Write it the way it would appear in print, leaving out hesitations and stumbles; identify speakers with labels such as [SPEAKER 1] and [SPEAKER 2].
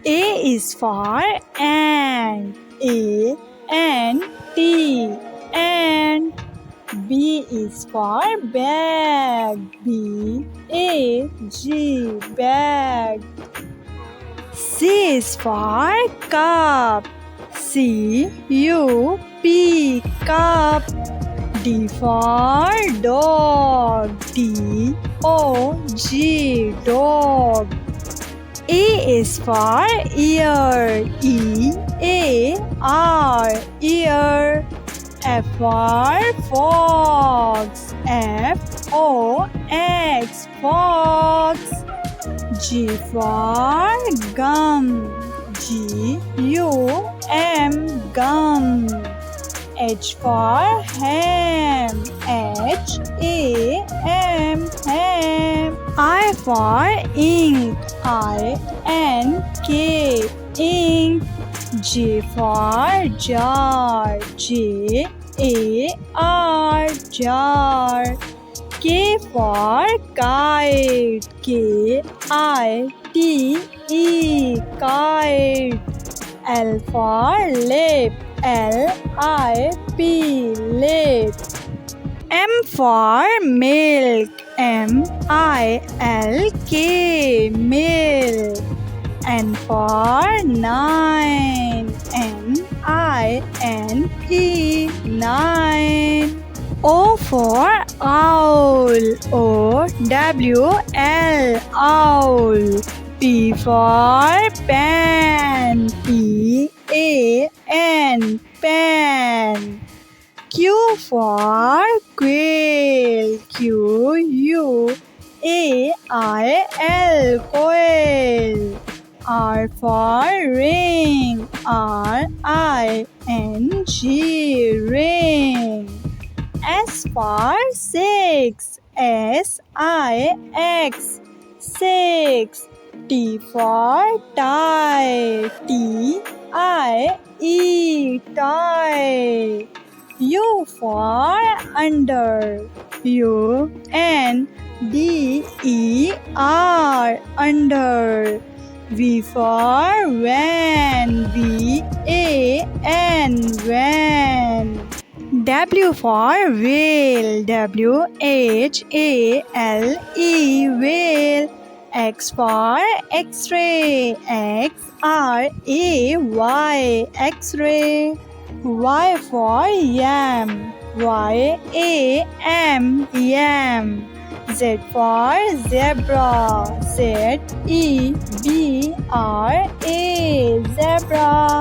[SPEAKER 1] A is for ant. A N T ant. B is for bag. B A G bag. C is for cup. C U P cup. D for dog. D O G dog. E is for ear. E A R ear. F for fox. F O X fox. G for gum. G U M gum. H for ham. H A M ham. I for ink. I N K ink. J for jar. J A R jar. K for kite. K I T E kite. L for lip. L I P lip. M for milk. M I L K milk. N for nine. N I N E nine. O for owl. O W L owl. P for pen. P A N pen. Q for quail. Q U A I L quail. R for ring. R I N G ring. S for six. S I X six. T for tie. T I E tie. U for under. U N D E R under. V for van. V A N van. W for whale. W H A L E whale. X for X-ray. X R A Y X-ray. Y for yam. Y A M yam. Z for zebra. Z E B R A zebra.